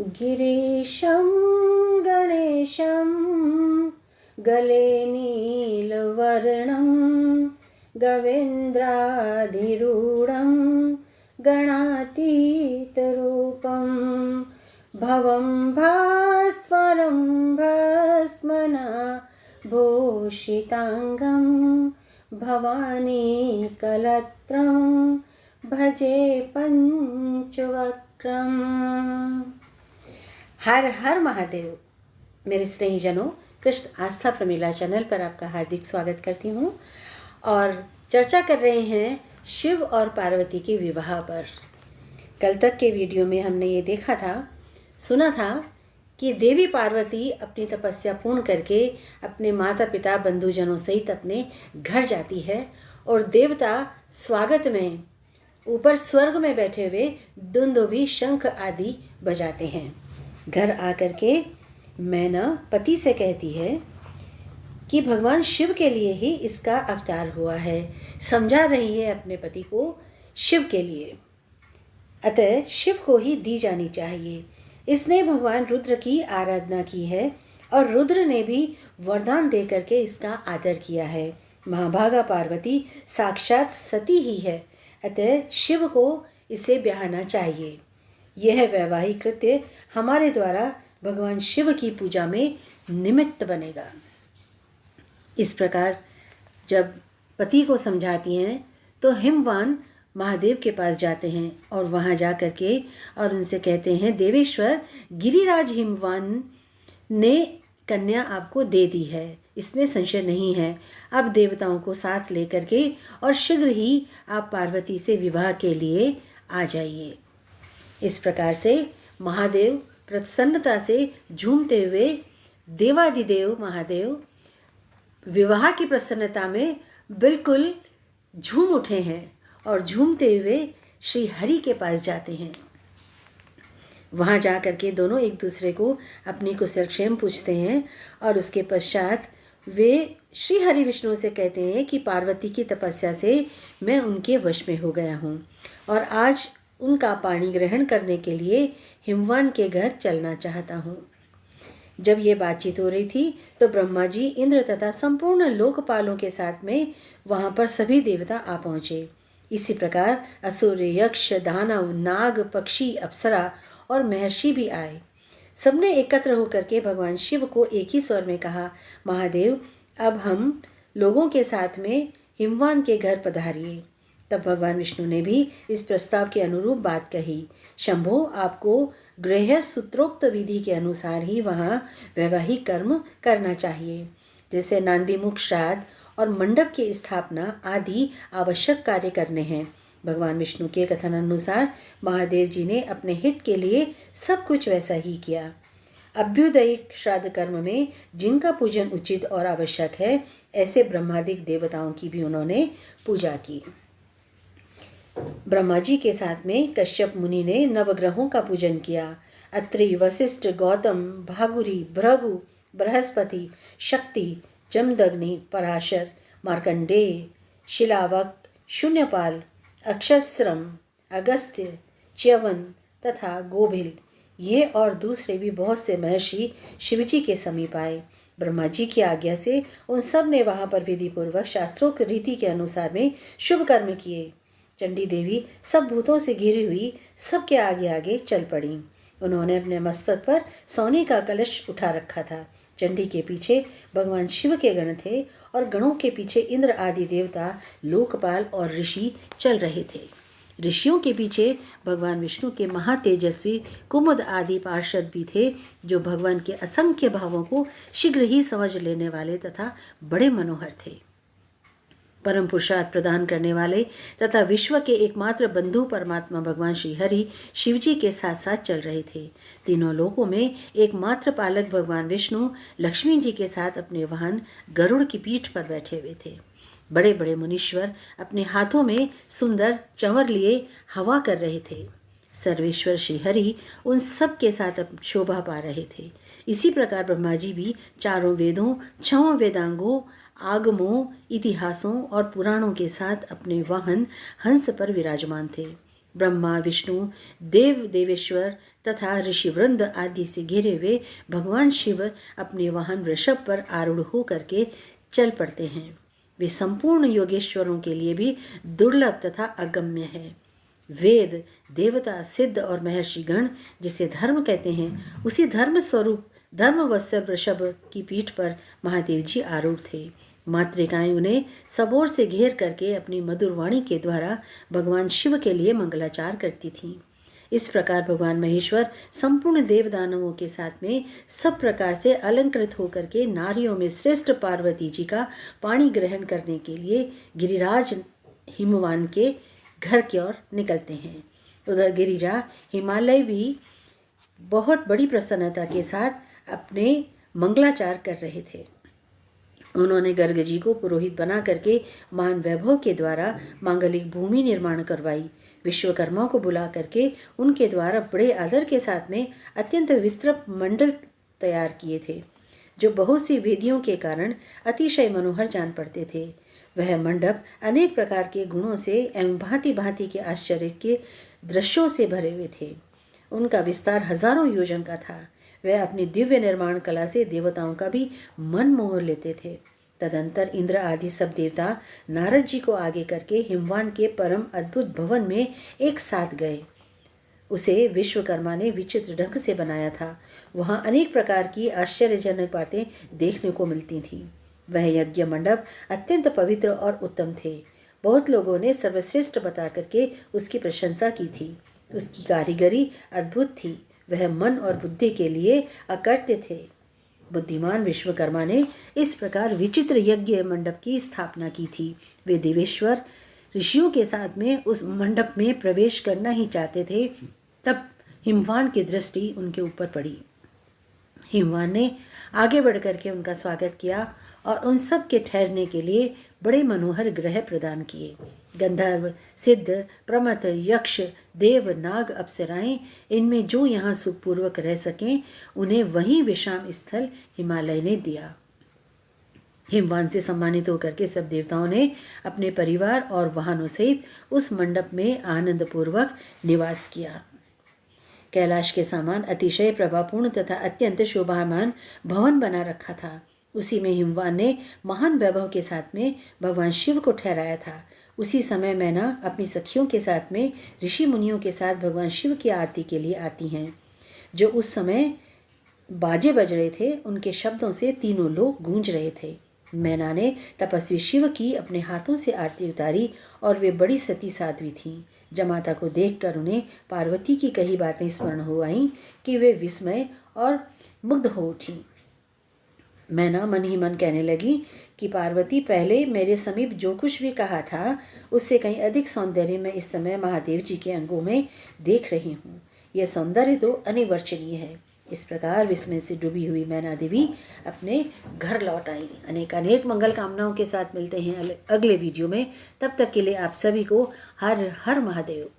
गिरीशं गणेशं गले नीलवर्णं गवेन्द्राधिरूढं गणातीतरूपं भवं भास्वरं भस्मना भूषितांगं भवानी कलत्रं भजे पंचवक्त्रम। हर हर महादेव। मेरे स्नेहीजनों, कृष्ण आस्था प्रमीला चैनल पर आपका हार्दिक स्वागत करती हूँ और चर्चा कर रहे हैं शिव और पार्वती के विवाह पर। कल तक के वीडियो में हमने ये देखा था, सुना था कि देवी पार्वती अपनी तपस्या पूर्ण करके अपने माता पिता बंधुजनों सहित अपने घर जाती है और देवता स्वागत में ऊपर स्वर्ग में बैठे हुए दुंदुभी शंख आदि बजाते हैं। घर आकर के मैना पति से कहती है कि भगवान शिव के लिए ही इसका अवतार हुआ है, समझा रही है अपने पति को शिव के लिए, अतः शिव को ही दी जानी चाहिए। इसने भगवान रुद्र की आराधना की है और रुद्र ने भी वरदान दे करके इसका आदर किया है। महाभागा पार्वती साक्षात सती ही है, अतः शिव को इसे ब्याहना चाहिए। यह वैवाहिक कृत्य हमारे द्वारा भगवान शिव की पूजा में निमित्त बनेगा। इस प्रकार जब पति को समझाती हैं तो हिमवान महादेव के पास जाते हैं और वहाँ जा कर के और उनसे कहते हैं, देवेश्वर गिरिराज हिमवान ने कन्या आपको दे दी है, इसमें संशय नहीं है। अब देवताओं को साथ लेकर के और शीघ्र ही आप पार्वती से विवाह के लिए आ जाइए। इस प्रकार से महादेव प्रसन्नता से झूमते हुए देवादिदेव महादेव विवाह की प्रसन्नता में बिल्कुल झूम उठे हैं और झूमते हुए श्री हरि के पास जाते हैं। वहाँ जा कर के दोनों एक दूसरे को अपनी कुशलक्षेम पूछते हैं और उसके पश्चात वे श्री हरि विष्णु से कहते हैं कि पार्वती की तपस्या से मैं उनके वश में हो गया हूँ और आज उनका पानी ग्रहण करने के लिए हिमवान के घर चलना चाहता हूँ। जब ये बातचीत हो रही थी तो ब्रह्मा जी, इंद्र तथा संपूर्ण लोकपालों के साथ में वहाँ पर सभी देवता आ पहुँचे। इसी प्रकार असुर, यक्ष, दानव, नाग, पक्षी, अप्सरा और महर्षि भी आए। सबने एकत्र होकर के भगवान शिव को एक ही स्वर में कहा, महादेव अब हम लोगों के साथ में हिमवान के घर पधारिए। तब भगवान विष्णु ने भी इस प्रस्ताव के अनुरूप बात कही, शंभो आपको गृहस्थ सूत्रोक्त विधि के अनुसार ही वहाँ वैवाहिक कर्म करना चाहिए, जैसे नांदीमुख श्राद्ध और मंडप की स्थापना आदि आवश्यक कार्य करने हैं। भगवान विष्णु के कथन अनुसार महादेव जी ने अपने हित के लिए सब कुछ वैसा ही किया। अभ्युदयिक श्राद्ध कर्म में जिनका पूजन उचित और आवश्यक है, ऐसे ब्रह्मादिक देवताओं की भी उन्होंने पूजा की। ब्रह्मा जी के साथ में कश्यप मुनि ने नवग्रहों का पूजन किया। अत्रि, वशिष्ठ, गौतम, भागुरी, भृगु, बृहस्पति, शक्ति, जमदग्नि, पराशर, मार्कंडेय, शिलावक, शून्यपाल, अक्षश्रम, अगस्त्य, च्यवन तथा गोभिल, ये और दूसरे भी बहुत से महर्षि शिवजी के समीप आए। ब्रह्मा जी की आज्ञा से उन सब ने वहाँ पर विधि पूर्वक शास्त्रोक्त रीति के अनुसार में शुभ कर्म किए। चंडी देवी सब भूतों से घिरी हुई सबके आगे आगे चल पड़ी। उन्होंने अपने मस्तक पर सोने का कलश उठा रखा था। चंडी के पीछे भगवान शिव के गण थे और गणों के पीछे इंद्र आदि देवता, लोकपाल और ऋषि चल रहे थे। ऋषियों के पीछे भगवान विष्णु के महातेजस्वी कुमुद आदि पार्षद भी थे, जो भगवान के असंख्य भावों को शीघ्र ही समझ लेने वाले तथा बड़े मनोहर थे। परम पुरुषार्थ प्रदान करने वाले तथा विश्व के एकमात्र बंधु परमात्मा भगवान श्री हरि शिवजी के साथ साथ चल रहे थे। तीनों लोकों में एकमात्र पालक भगवान विष्णु लक्ष्मी जी के साथ अपने वाहन गरुड़ की पीठ पर बैठे हुए थे। बड़े बड़े मुनीश्वर अपने हाथों में सुंदर चंवर लिए हवा कर रहे थे। सर्वेश्वर श्री हरि उन सब के साथ शोभा पा रहे थे। इसी प्रकार ब्रह्मा जी भी चारों वेदों, 6 वेदांगों, आगमों, इतिहासों और पुराणों के साथ अपने वाहन हंस पर विराजमान थे। ब्रह्मा, विष्णु, देव देवेश्वर तथा ऋषिवृंद आदि से घिरे हुए भगवान शिव अपने वाहन वृषभ पर आरूढ़ होकर के चल पड़ते हैं। वे संपूर्ण योगेश्वरों के लिए भी दुर्लभ तथा अगम्य है। वेद, देवता, सिद्ध और महर्षि गण जिसे धर्म कहते हैं, उसी धर्म स्वरूप धर्मवत्सल वृषभ की पीठ पर महादेव जी आरूढ़ थे। मातृकाएं उन्हें सबोर से घेर करके अपनी मधुर वाणी के द्वारा भगवान शिव के लिए मंगलाचार करती थीं। इस प्रकार भगवान महेश्वर संपूर्ण देवदानवों के साथ में सब प्रकार से अलंकृत होकर के नारियों में श्रेष्ठ पार्वती जी का पाणी ग्रहण करने के लिए गिरिराज हिमवान के घर की ओर निकलते हैं। उधर गिरिजा हिमालय भी बहुत बड़ी प्रसन्नता के साथ अपने मंगलाचार कर रहे थे। उन्होंने गर्ग जी को पुरोहित बना करके महान वैभव के द्वारा मांगलिक भूमि निर्माण करवाई। विश्वकर्मा को बुला करके उनके द्वारा बड़े आदर के साथ में अत्यंत विस्तृत मंडल तैयार किए थे, जो बहुत सी वेदियों के कारण अतिशय मनोहर जान पड़ते थे। वह मंडप अनेक प्रकार के गुणों से एवं भांति भांति के आश्चर्य के दृश्यों से भरे हुए थे। उनका विस्तार हजारों योजन का था। वह अपनी दिव्य निर्माण कला से देवताओं का भी मन मोह लेते थे। तदंतर इंद्र आदि सब देवता नारद जी को आगे करके हिमवान के परम अद्भुत भवन में एक साथ गए। उसे विश्वकर्मा ने विचित्र ढंग से बनाया था। वहाँ अनेक प्रकार की आश्चर्यजनक बातें देखने को मिलती थीं। वह यज्ञ मंडप अत्यंत पवित्र और उत्तम थे। बहुत लोगों ने सर्वश्रेष्ठ बता करके उसकी प्रशंसा की थी। उसकी कारीगरी अद्भुत थी। वह मन और बुद्धि के लिए अकर्त्य थे। बुद्धिमान विश्वकर्मा ने इस प्रकार विचित्र यज्ञ मंडप की स्थापना की थी। वे देवेश्वर ऋषियों के साथ में उस मंडप में प्रवेश करना ही चाहते थे। तब हिमवान की दृष्टि उनके ऊपर पड़ी। हिमवान ने आगे बढ़ करके उनका स्वागत किया और उन सब के ठहरने के लिए बड़े मनोहर गृह प्रदान किए। गंधर्व, सिद्ध, प्रमथ, यक्ष, देव, नाग, अप्सराएं, इनमें जो यहाँ सुखपूर्वक रह सकें, उन्हें वहीं विश्राम स्थल हिमालय ने दिया। हिमवान से सम्मानित होकर के सब देवताओं ने अपने परिवार और वाहनों सहित उस मंडप में आनंद पूर्वक निवास किया। कैलाश के समान अतिशय प्रभापूर्ण तथा अत्यंत शोभामान भवन बना रखा था। उसी में हिमवान ने महान वैभव के साथ में भगवान शिव को ठहराया था। उसी समय मैना अपनी सखियों के साथ में ऋषि मुनियों के साथ भगवान शिव की आरती के लिए आती हैं। जो उस समय बाजे बज रहे थे, उनके शब्दों से तीनों लोग गूंज रहे थे। मैना ने तपस्वी शिव की अपने हाथों से आरती उतारी और वे बड़ी सती साध्वी थीं। जमाता को देखकर उन्हें पार्वती की कही बातें स्मरण हो आईं कि वे विस्मय और मुग्ध हो उठीं। मैना मन ही मन कहने लगी कि पार्वती, पहले मेरे समीप जो कुछ भी कहा था उससे कहीं अधिक सौंदर्य मैं इस समय महादेव जी के अंगों में देख रही हूँ। यह सौंदर्य तो अनिवर्चनीय है। इस प्रकार विस्मय से डूबी हुई मैना देवी अपने घर लौट आई। अनेक अनेक मंगल कामनाओं के साथ मिलते हैं अगले वीडियो में। तब तक के लिए आप सभी को हर हर महादेव।